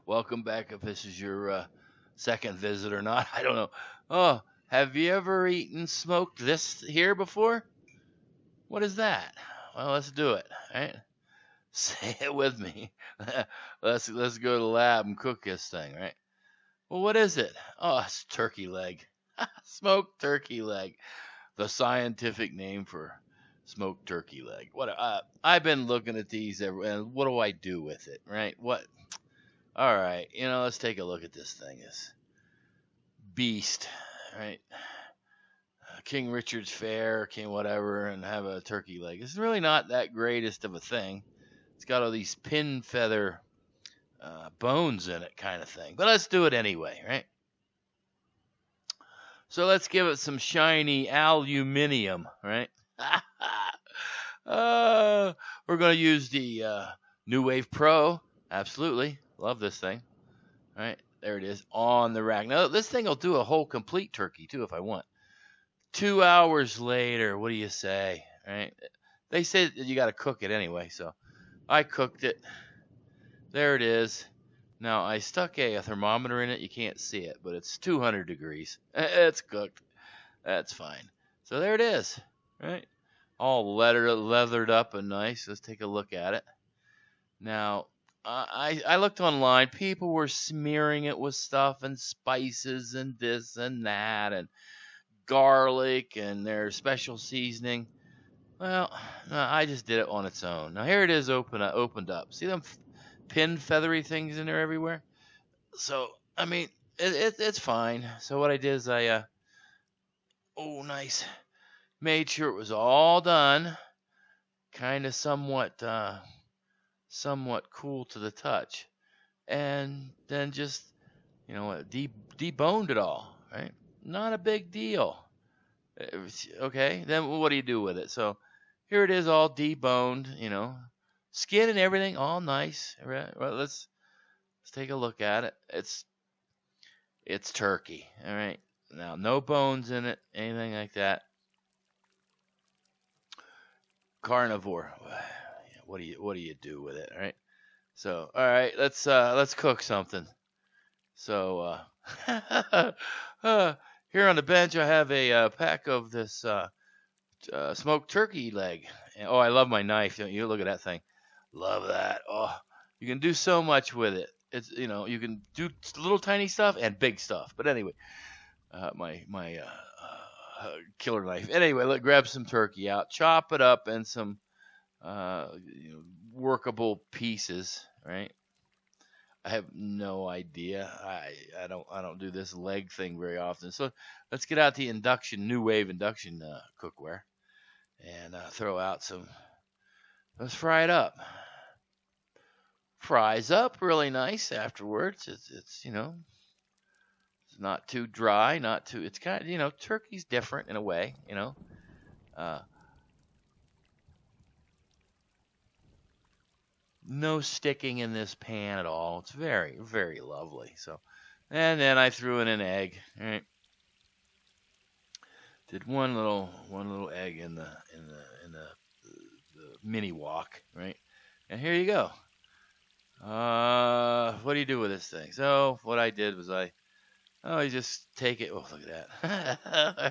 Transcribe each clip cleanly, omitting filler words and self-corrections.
Welcome back if this is your second visit or not. I don't know. Oh, have you ever eaten smoked this here before? What is that? Well, let's do it. All right? Say it with me. Let's go to the lab and cook this thing, right? Well, what is it? Oh, it's turkey leg. Smoked turkey leg. The scientific name for smoked turkey leg. What I've been looking at these and what do I do with it, right? What? All right, let's take a look at this thing. This beast, right? King Richard's Fair, King whatever, and have a turkey leg. It's really not that greatest of a thing. It's got all these pin feather bones in it, kind of thing. But let's do it anyway, right? So let's give it some shiny aluminium, right? We're going to use the New Wave Pro. Absolutely. Love this thing. All right. There it is on the rack. Now, this thing will do a whole complete turkey, too, if I want. 2 hours later, what do you say? All right. They said you got to cook it anyway, so I cooked it. There it is. Now, I stuck a thermometer in it. You can't see it, but it's 200 degrees. It's cooked. That's fine. So there it is. Right? All leathered up and nice. Let's take a look at it. Now, I looked online. People were smearing it with stuff and spices and this and that and garlic and their special seasoning. Well, no, I just did it on its own. Now, here it is opened up. See them pin feathery things in there everywhere? So, I mean, it's fine. So what I did is nice. Made sure it was all done. Kind of somewhat cool to the touch. And then just, deboned it all, right? Not a big deal. Okay, then what do you do with it? So here it is all deboned, skin and everything, all nice. Right? Well, let's take a look at it. It's turkey, all right? Now, no bones in it, anything like that. Carnivore. What do you do with it, all right? So, all right, let's cook something. So, here on the bench I have a pack of this smoked turkey leg. And, I love my knife, don't you? Look at that thing. Love that. Oh, you can do so much with it. It's you can do little tiny stuff and big stuff. But anyway, my killer knife. Anyway, grab some turkey out, chop it up in some workable pieces, right? I have no idea. I don't do this leg thing very often. So let's get out the New Wave induction cookware and throw out some. Let's fry it up. Fries up really nice afterwards. It's it's not too dry, not too. It's kind of turkey's different in a way. No sticking in this pan at all. It's very, very lovely. So, and then I threw in an egg. All right. Did one little egg in the mini wok, right? And here you go. What do you do with this thing? So what I did was you just take it. Oh, look at that.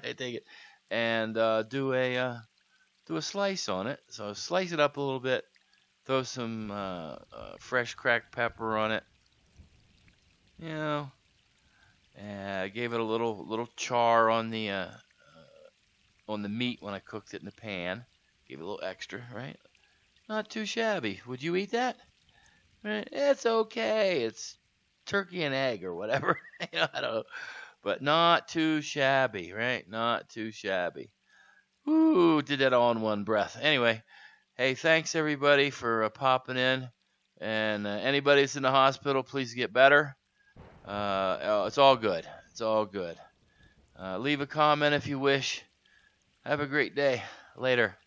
I take it and do a slice on it. So slice it up a little bit. Throw some fresh cracked pepper on it. And I gave it a little char on the meat when I cooked it in the pan. Gave it a little extra, right? Not too shabby. Would you eat that? Right? It's okay. It's turkey and egg or whatever. I don't know. But not too shabby, right? Not too shabby. Ooh, did that all in one breath. Anyway, hey, thanks everybody for popping in. And anybody that's in the hospital, please get better. It's all good. It's all good. Leave a comment if you wish. Have a great day. Later.